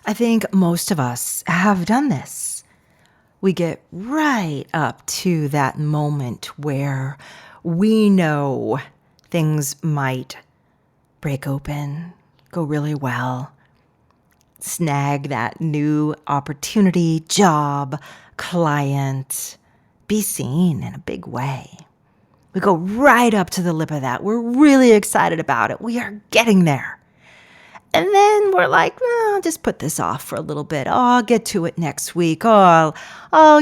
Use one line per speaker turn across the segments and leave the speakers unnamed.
I think most of us have done this. We get right up to that moment where we know things might break open, go really well, snag that new opportunity, job, client, be seen in a big way. We go right up to the lip of that. We're really excited about it. We are getting there. And then we're like, I'll just put this off for a little bit. I'll get to it next week. Later. Well,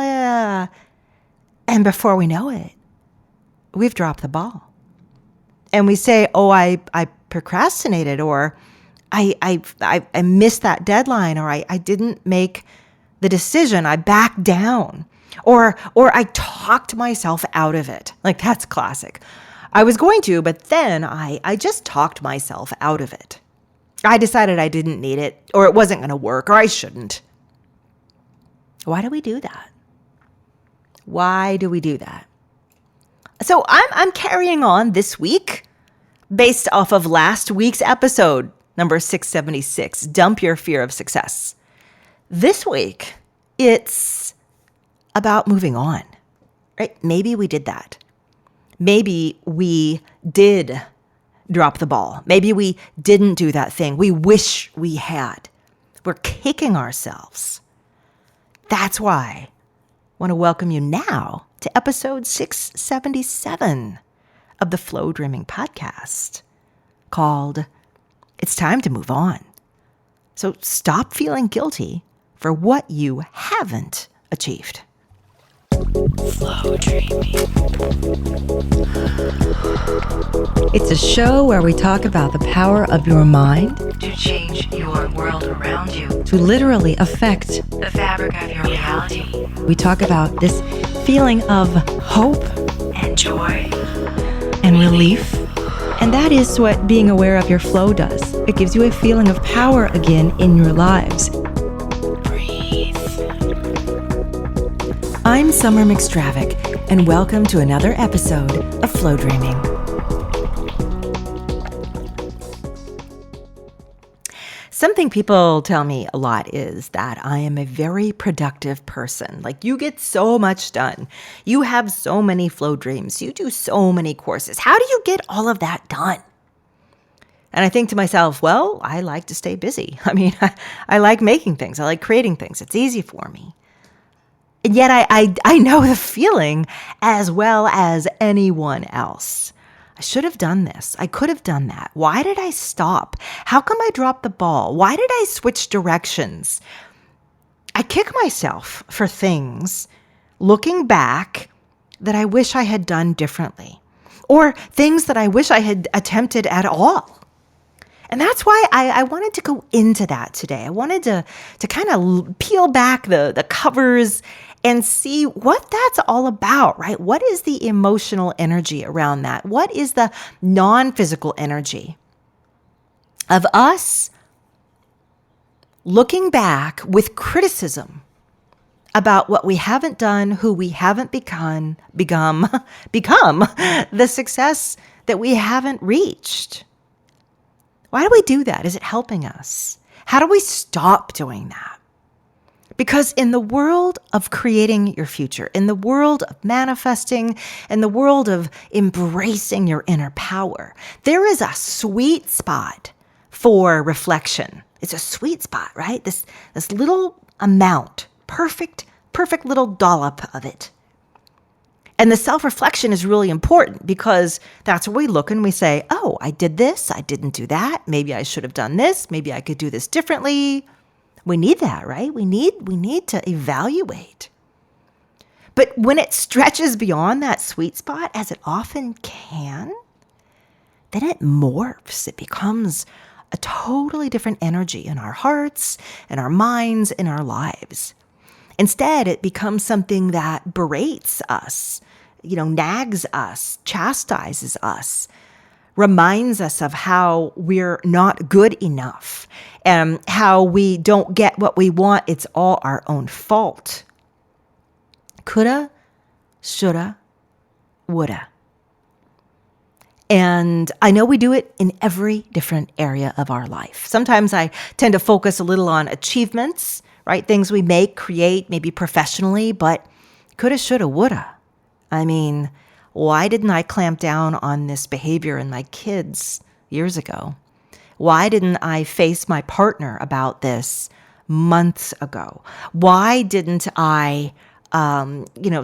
yeah. And before we know it, we've dropped the ball. And we say, I procrastinated, or I missed that deadline, or I didn't make the decision. I backed down, or I talked myself out of it. Like, that's classic. I was going to, but then I just talked myself out of it. I decided I didn't need it, or it wasn't going to work, or I shouldn't. Why do we do that? Why do we do that? So I'm carrying on this week based off of last week's episode, number 676, Dump Your Fear of Success. This week, it's about moving on, right? Maybe we did that. Maybe we did drop the ball. Maybe we didn't do that thing we wish we had. We're kicking ourselves. That's why I want to welcome you now to episode 677 of the Flow Dreaming Podcast, called It's Time to Move On. So stop feeling guilty for what you haven't achieved. Flow Dreaming.
It's a show where we talk about the power of your mind
to change your world around you,
to literally affect
the fabric of your reality.
We talk about this feeling of hope
and joy
and relief. And that is what being aware of your flow does. It gives you a feeling of power again in your lives.
Breathe.
I'm Summer McStravick, and welcome to another episode of Flow Dreaming. Something people tell me a lot is that I am a very productive person. Like, you get so much done. You have so many flow dreams. You do so many courses. How do you get all of that done? And I think to myself, well, I like to stay busy. I mean, I like making things. I like creating things. It's easy for me. And yet I know the feeling as well as anyone else. I should have done this. I could have done that. Why did I stop? How come I dropped the ball? Why did I switch directions? I kick myself for things, looking back, that I wish I had done differently, or things that I wish I had attempted at all. And that's why I wanted to go into that today. I wanted to kind of peel back the covers and see what that's all about, right? What is the emotional energy around that? What is the non-physical energy of us looking back with criticism about what we haven't done, who we haven't become, the success that we haven't reached? Why do we do that? Is it helping us? How do we stop doing that? Because in the world of creating your future, in the world of manifesting, in the world of embracing your inner power, there is a sweet spot for reflection. It's a sweet spot, right? This little amount, perfect little dollop of it. And the self-reflection is really important, because that's where we look and we say, oh, I did this, I didn't do that. Maybe I should have done this. Maybe I could do this differently. We need that, right? We need to evaluate. But when it stretches beyond that sweet spot, as it often can, then it morphs. It becomes a totally different energy in our hearts, in our minds, in our lives. Instead, it becomes something that berates us, nags us, chastises us, reminds us of how we're not good enough and how we don't get what we want. It's all our own fault. Coulda, shoulda, woulda. And I know we do it in every different area of our life. Sometimes I tend to focus a little on achievements, right? Things we make, create, maybe professionally, but coulda, shoulda, woulda. I mean, why didn't I clamp down on this behavior in my kids years ago? Why didn't I face my partner about this months ago? Why didn't I,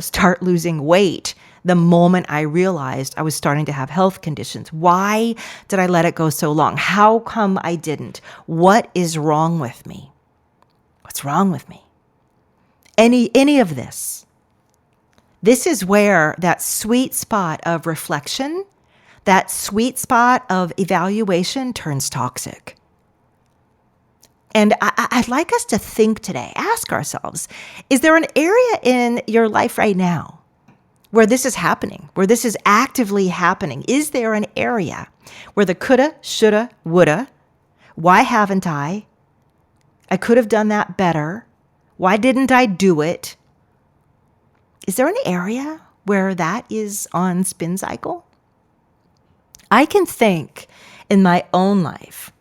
start losing weight the moment I realized I was starting to have health conditions? Why did I let it go so long? How come I didn't? What is wrong with me? What's wrong with me? Any of this. This is where that sweet spot of reflection, that sweet spot of evaluation turns toxic. And I'd like us to think today, ask ourselves, is there an area in your life right now where this is happening, where this is actively happening? Is there an area where the coulda, shoulda, woulda, why haven't I could have done that better, why didn't I do it? Is there an area where that is on spin cycle? I can think in my own life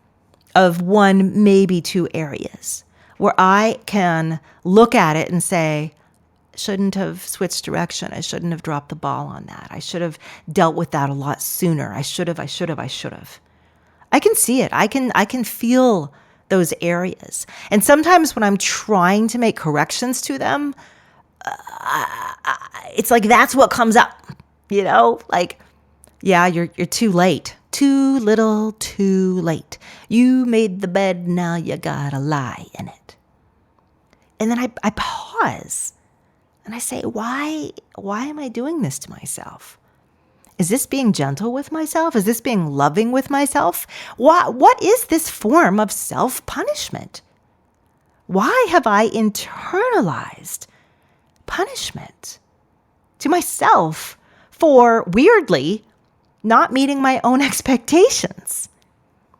of one, maybe two areas where I can look at it and say, shouldn't have switched direction. I shouldn't have dropped the ball on that. I should have dealt with that a lot sooner. I should have. I can see it. I can feel those areas. And sometimes when I'm trying to make corrections to them, it's like that's what comes up, like, yeah, you're too late. Too little, too late. You made the bed, now you gotta lie in it. And then I pause and I say, why am I doing this to myself? Is this being gentle with myself? Is this being loving with myself? What is this form of self-punishment? Why have I internalized punishment to myself for, weirdly, not meeting my own expectations?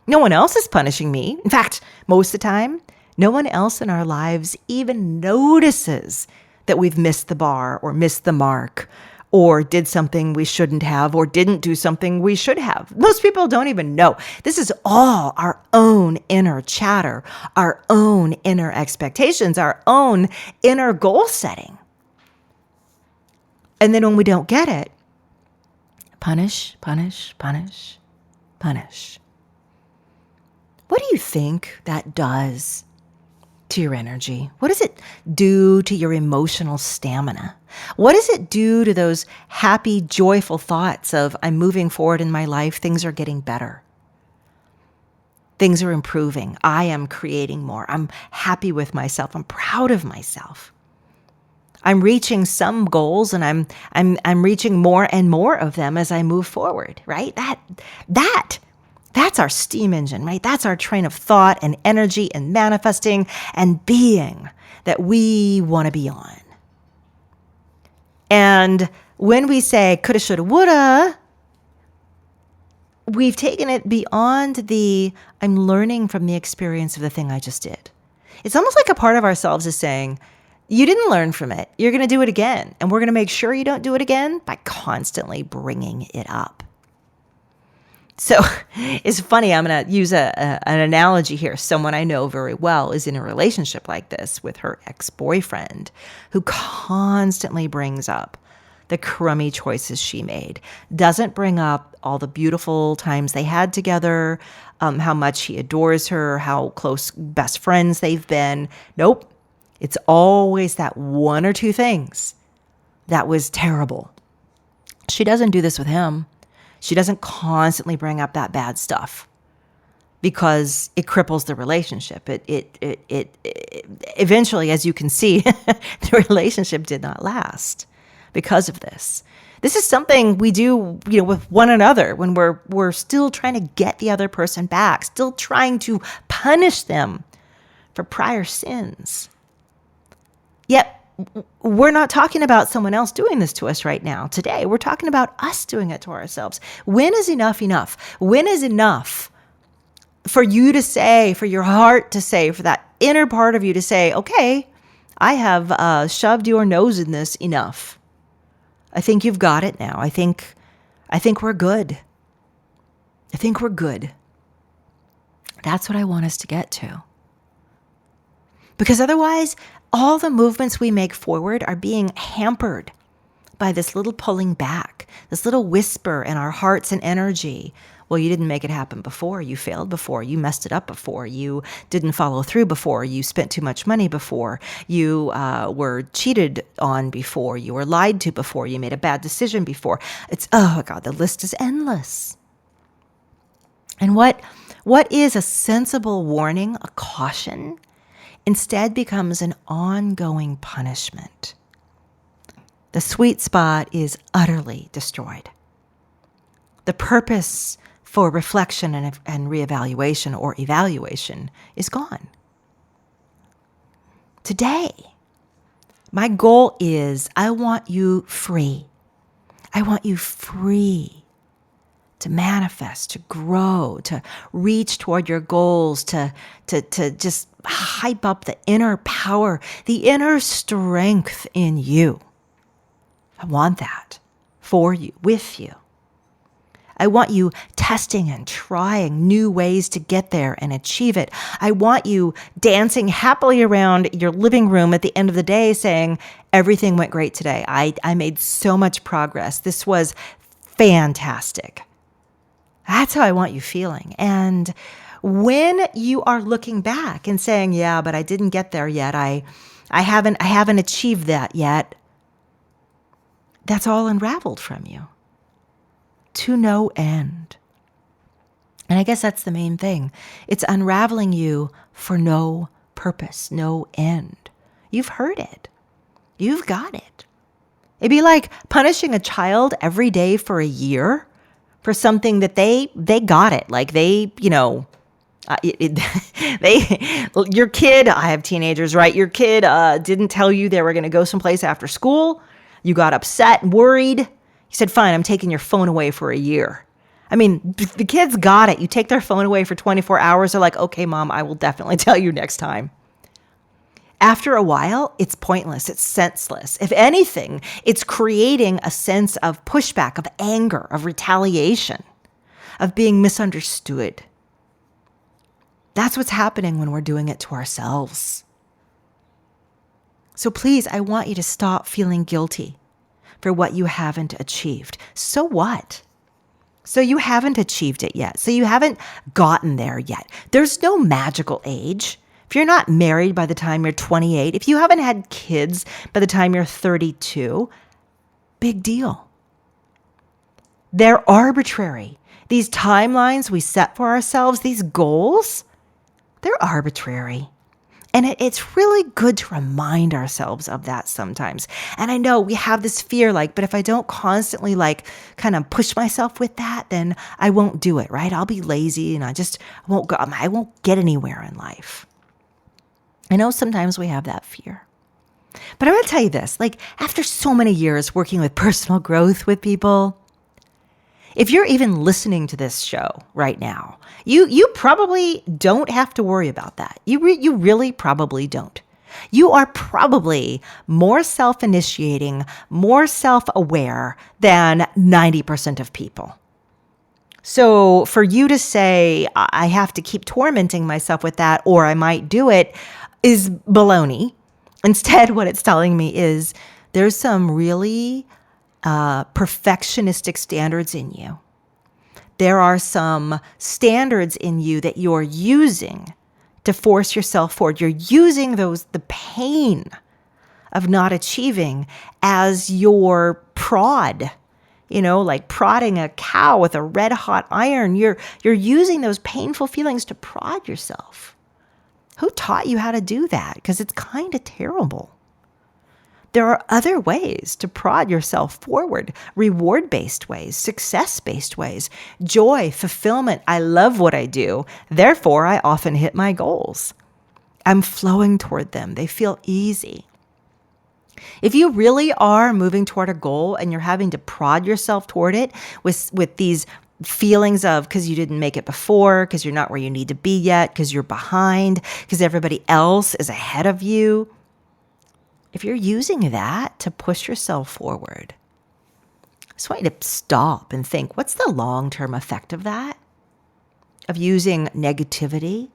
No one else is punishing me. In fact, most of the time, no one else in our lives even notices that we've missed the bar or missed the mark or did something we shouldn't have or didn't do something we should have. Most people don't even know. This is all our own inner chatter, our own inner expectations, our own inner goal setting. And then when we don't get it, punish, punish, punish, punish. What do you think that does to your energy? What does it do to your emotional stamina? What does it do to those happy, joyful thoughts of, I'm moving forward in my life, things are getting better, things are improving, I am creating more, I'm happy with myself, I'm proud of myself, I'm reaching some goals and I'm reaching more and more of them as I move forward, right? That's our steam engine, right? That's our train of thought and energy and manifesting and being that we want to be on. And when we say coulda, shoulda, woulda, we've taken it beyond the I'm learning from the experience of the thing I just did. It's almost like a part of ourselves is saying, you didn't learn from it. You're going to do it again. And we're going to make sure you don't do it again by constantly bringing it up. So it's funny, I'm going to use an analogy here. Someone I know very well is in a relationship like this with her ex-boyfriend who constantly brings up the crummy choices she made, doesn't bring up all the beautiful times they had together, how much he adores her, how close best friends they've been. Nope. It's always that one or two things that was terrible. She doesn't do this with him. She doesn't constantly bring up that bad stuff because it cripples the relationship. It eventually, as you can see, the relationship did not last because of this. This is something we do, with one another when we're still trying to get the other person back, still trying to punish them for prior sins. Yet, we're not talking about someone else doing this to us right now. Today, we're talking about us doing it to ourselves. When is enough enough? When is enough for you to say, for your heart to say, for that inner part of you to say, okay, I have shoved your nose in this enough. I think you've got it now. I think we're good. I think we're good. That's what I want us to get to. Because otherwise, all the movements we make forward are being hampered by this little pulling back, this little whisper in our hearts and energy. Well, you didn't make it happen before. You failed before. You messed it up before. You didn't follow through before. You spent too much money before. You were cheated on before. You were lied to before. You made a bad decision before. Oh God, the list is endless. And what is a sensible warning, a caution, instead becomes an ongoing punishment. The sweet spot is utterly destroyed. The purpose for reflection and reevaluation or evaluation is gone. Today, my goal is I want you free. I want you free to manifest, to grow, to reach toward your goals, to just hype up the inner power, the inner strength in you. I want that for you, with you. I want you testing and trying new ways to get there and achieve it. I want you dancing happily around your living room at the end of the day saying, everything went great today. I made so much progress. This was fantastic. That's how I want you feeling. And when you are looking back and saying, yeah, but I didn't get there yet. I haven't achieved that yet. That's all unraveled from you to no end. And I guess that's the main thing. It's unraveling you for no purpose, no end. You've heard it. You've got it. It'd be like punishing a child every day for a year for something that they got it. Like they, your kid, I have teenagers, right? Your kid didn't tell you they were going to go someplace after school. You got upset and worried. You said, fine, I'm taking your phone away for a year. I mean, the kids got it. You take their phone away for 24 hours. They're like, okay, mom, I will definitely tell you next time. After a while, it's pointless. It's senseless. If anything, it's creating a sense of pushback, of anger, of retaliation, of being misunderstood. That's what's happening when we're doing it to ourselves. So please, I want you to stop feeling guilty for what you haven't achieved. So what? So you haven't achieved it yet. So you haven't gotten there yet. There's no magical age. If you're not married by the time you're 28, if you haven't had kids by the time you're 32, big deal. They're arbitrary. These timelines we set for ourselves, these goals, they're arbitrary. And it's really good to remind ourselves of that sometimes. And I know we have this fear, but if I don't constantly kind of push myself with that, then I won't do it, right? I'll be lazy and I won't get anywhere in life. I know sometimes we have that fear. But I'm going to tell you this, after so many years working with personal growth with people, if you're even listening to this show right now, you probably don't have to worry about that. You really probably don't. You are probably more self-initiating, more self-aware than 90% of people. So for you to say, I have to keep tormenting myself with that, or I might do it, is baloney. Instead, what it's telling me is there's some really perfectionistic standards in you. There are some standards in you that you're using to force yourself forward. You're using the pain of not achieving as your prod, like prodding a cow with a red hot iron. You're using those painful feelings to prod yourself. Who taught you how to do that? Because it's kind of terrible. There are other ways to prod yourself forward, reward-based ways, success-based ways, joy, fulfillment. I love what I do. Therefore, I often hit my goals. I'm flowing toward them. They feel easy. If you really are moving toward a goal and you're having to prod yourself toward it with these feelings of because you didn't make it before, because you're not where you need to be yet, because you're behind, because everybody else is ahead of you, if you're using that to push yourself forward, I just want you to stop and think, what's the long-term effect of that? of using negativity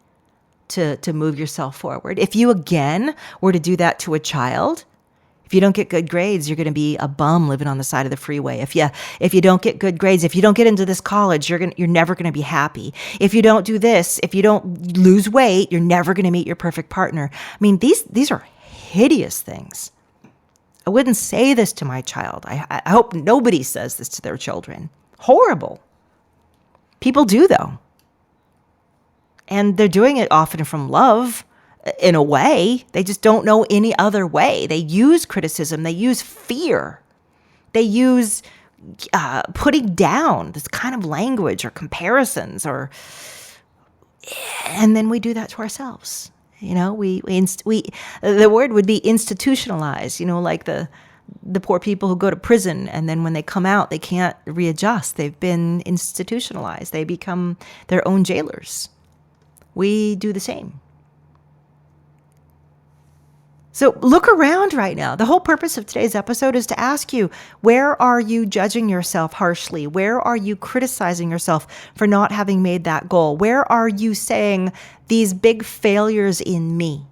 to move yourself forward. If you again were to do that to a child, if you don't get good grades, you're going to be a bum living on the side of the freeway. If you don't get good grades, if you don't get into this college, you're never going to be happy. If you don't do this, if you don't lose weight, you're never going to meet your perfect partner. I mean, these are hideous things. I wouldn't say this to my child. I hope nobody says this to their children. Horrible. People do, though. And they're doing it often from love, in a way. They just don't know any other way. They use criticism. They use fear. They use putting down this kind of language or comparisons, and then we do that to ourselves. You know, we the word would be institutionalized. You know, like the poor people who go to prison and then when they come out, they can't readjust. They've been institutionalized. They become their own jailers. We do the same. So look around right now. The whole purpose of today's episode is to ask you, where are you judging yourself harshly? Where are you criticizing yourself for not having made that goal? Where are you saying these big failures in me?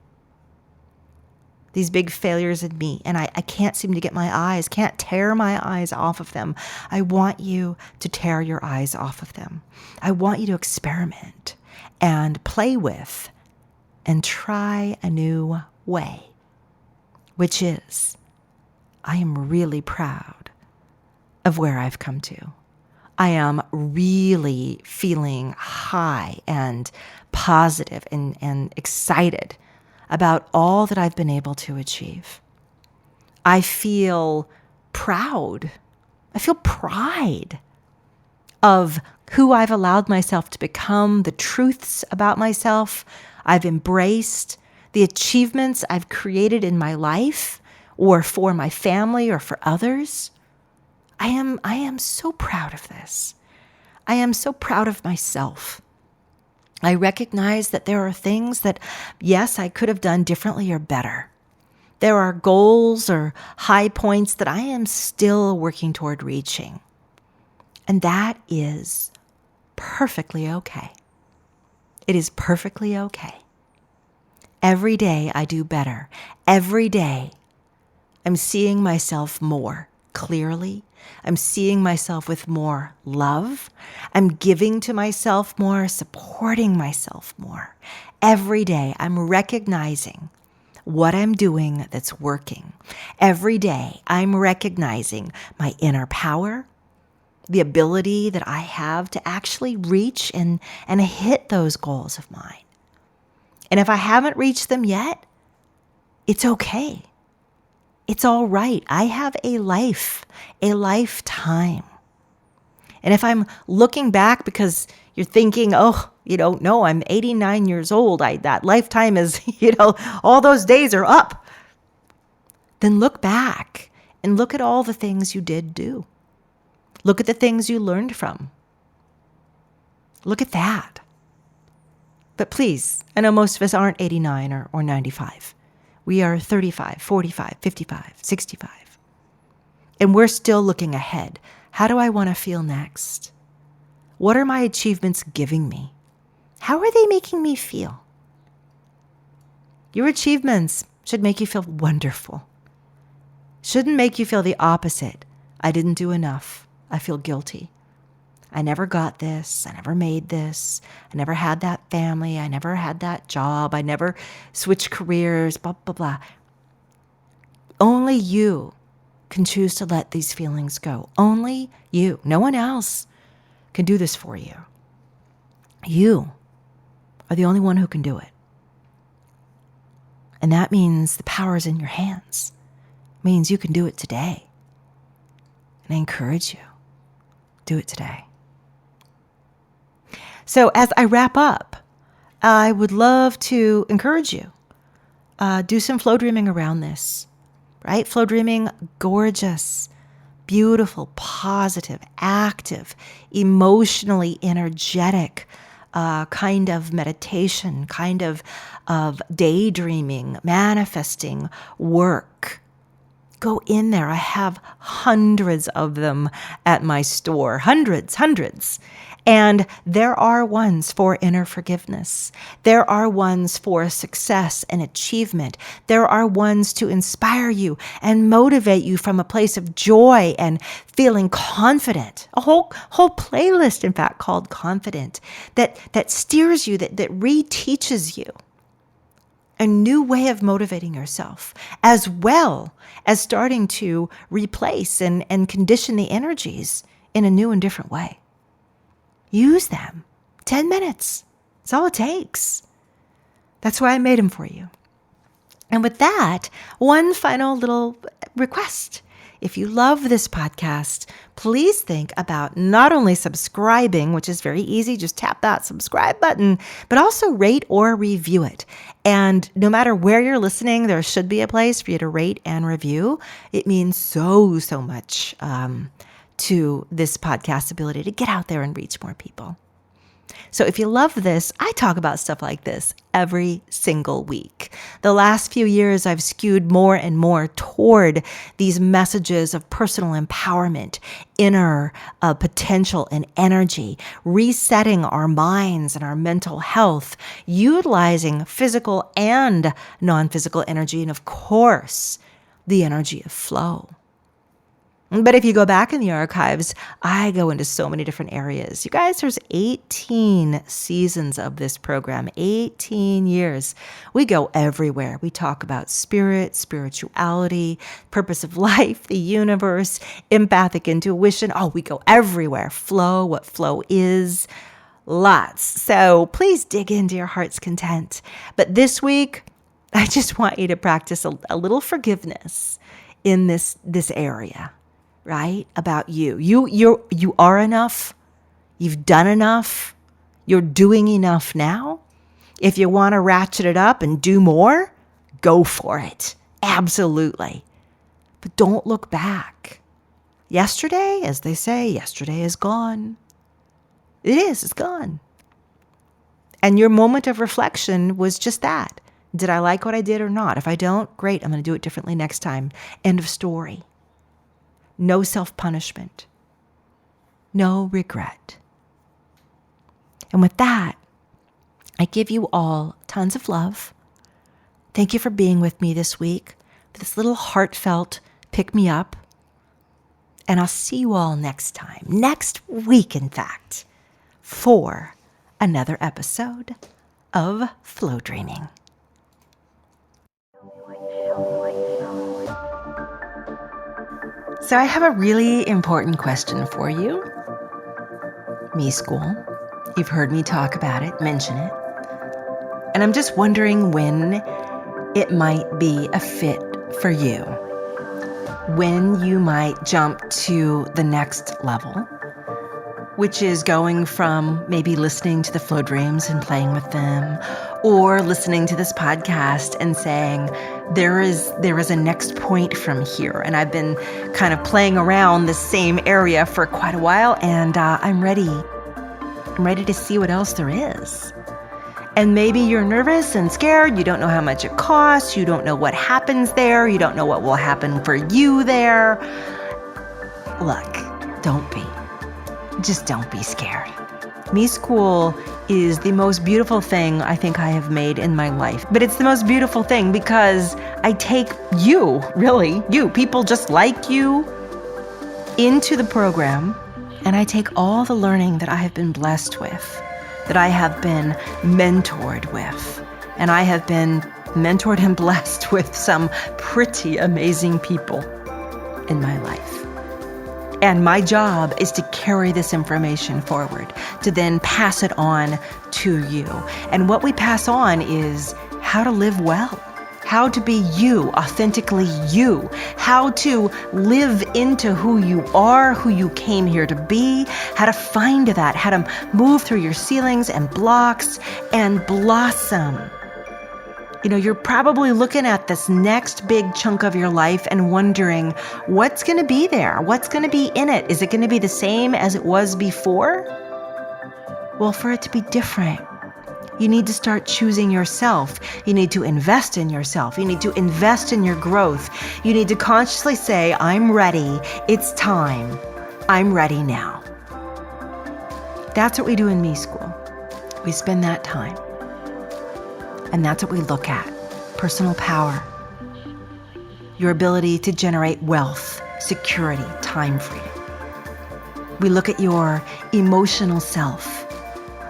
These big failures in me. And I can't seem to get can't tear my eyes off of them. I want you to tear your eyes off of them. I want you to experiment and play with and try a new way, which is, I am really proud of where I've come to. I am really feeling high and positive and excited about all that I've been able to achieve. I feel proud. I feel pride of who I've allowed myself to become, the truths about myself I've embraced, the achievements I've created in my life or for my family or for others. I am so proud of this. I am so proud of myself. I recognize that there are things that, yes, I could have done differently or better. There are goals or high points that I am still working toward reaching. And that is perfectly okay. It is perfectly okay. Every day I do better. Every day I'm seeing myself more clearly. I'm seeing myself with more love. I'm giving to myself more, supporting myself more. Every day I'm recognizing what I'm doing that's working. Every day I'm recognizing my inner power, the ability that I have to actually reach and hit those goals of mine. And if I haven't reached them yet, it's okay. It's all right. I have a lifetime. And if I'm looking back because you're thinking, no, I'm 89 years old. That lifetime is, all those days are up. Then look back and look at all the things you did do. Look at the things you learned from. Look at that. But please, I know most of us aren't 89 or 95. We are 35, 45, 55, 65. And we're still looking ahead. How do I want to feel next? What are my achievements giving me? How are they making me feel? Your achievements should make you feel wonderful. Shouldn't make you feel the opposite. I didn't do enough. I feel guilty. I never got this. I never made this. I never had that family. I never had that job. I never switched careers, blah, blah, blah. Only you can choose to let these feelings go. Only you. No one else can do this for you. You are the only one who can do it. And that means the power is in your hands. It means you can do it today. And I encourage you, do it today. So as I wrap up, I would love to encourage you. Do some flow dreaming around this, right? Flow dreaming, gorgeous, beautiful, positive, active, emotionally energetic kind of meditation, kind of daydreaming, manifesting work. Go in there. I have hundreds of them at my store. Hundreds. And there are ones for inner forgiveness. There are ones for success and achievement. There are ones to inspire you and motivate you from a place of joy and feeling confident. A whole playlist, in fact, called Confident, that steers you, that reteaches you a new way of motivating yourself, as well as starting to replace and condition the energies in a new and different way. Use them. 10 minutes. That's all it takes. That's why I made them for you. And with that, one final little request. If you love this podcast, please think about not only subscribing, which is very easy, just tap that subscribe button, but also rate or review it. And no matter where you're listening, there should be a place for you to rate and review. It means so much to this podcast's ability to get out there and reach more people. So if you love this, I talk about stuff like this every single week. The last few years, I've skewed more and more toward these messages of personal empowerment, inner potential and energy, resetting our minds and our mental health, utilizing physical and non-physical energy, and of course, the energy of flow. But if you go back in the archives, I go into so many different areas. You guys, there's 18 seasons of this program, 18 years. We go everywhere. We talk about spirit, spirituality, purpose of life, the universe, empathic intuition. Oh, we go everywhere. Flow, what flow is, lots. So please dig into your heart's content. But this week, I just want you to practice a little forgiveness in this area. Right? About you. You are enough. You've done enough. You're doing enough now. If you want to ratchet it up and do more, go for it. Absolutely. But don't look back. Yesterday, as they say, yesterday is gone. It is. It's gone. And your moment of reflection was just that. Did I like what I did or not? If I don't, great. I'm going to do it differently next time. End of story. No self-punishment. No regret. And with that, I give you all tons of love. Thank you for being with me this week, for this little heartfelt pick-me-up. And I'll see you all next time, next week, in fact, for another episode of Flow Dreaming. So I have a really important question for you. Me School. You've heard me talk about it, mention it. And I'm just wondering when it might be a fit for you. When you might jump to the next level, which is going from maybe listening to the Flow Dreams and playing with them, or listening to this podcast and saying, there is a next point from here. And I've been kind of playing around the same area for quite a while, and I'm ready. I'm ready to see what else there is. And maybe you're nervous and scared. You don't know how much it costs. You don't know what happens there. You don't know what will happen for you there. Look, just don't be scared. Me School is the most beautiful thing I think I have made in my life. But it's the most beautiful thing because I take you, people just like you, into the program, and I take all the learning that I have been blessed with, that I have been mentored with, and I have been mentored and blessed with some pretty amazing people in my life. And my job is to carry this information forward, to then pass it on to you. And what we pass on is how to live well, how to be you, authentically you, how to live into who you are, who you came here to be, how to find that, how to move through your ceilings and blocks and blossom. You know, you're probably looking at this next big chunk of your life and wondering, what's going to be there? What's going to be in it? Is it going to be the same as it was before? Well, for it to be different, You need to start choosing yourself. You need to invest in yourself. You need to invest in your growth. You need to consciously say, I'm ready. It's time. I'm ready now. That's what we do in Me School. We spend that time. And that's what we look at. Personal power. Your ability to generate wealth, security, time freedom. We look at your emotional self.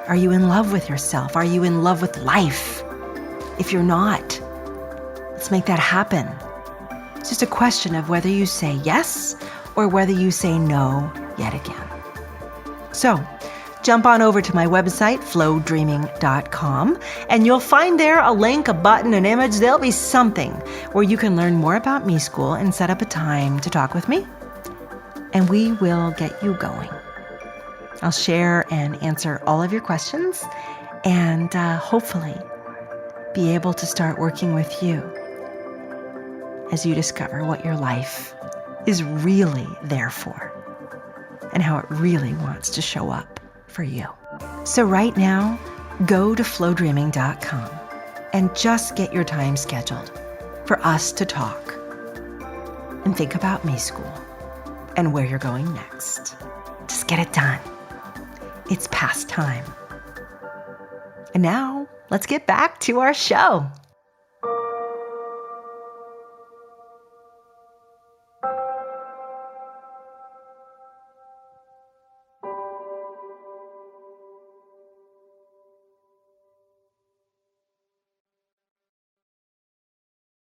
Are you in love with yourself? Are you in love with life? If you're not, let's make that happen. It's just a question of whether you say yes or whether you say no yet again. So, jump on over to my website, flowdreaming.com, and you'll find there a link, a button, an image. There'll be something where you can learn more about Me School and set up a time to talk with me, and we will get you going. I'll share and answer all of your questions and hopefully be able to start working with you as you discover what your life is really there for and how it really wants to show up for you. So right now, go to flowdreaming.com and just get your time scheduled for us to talk and think about Me School and where you're going next. Just get it done. It's past time. And now, let's get back to our show.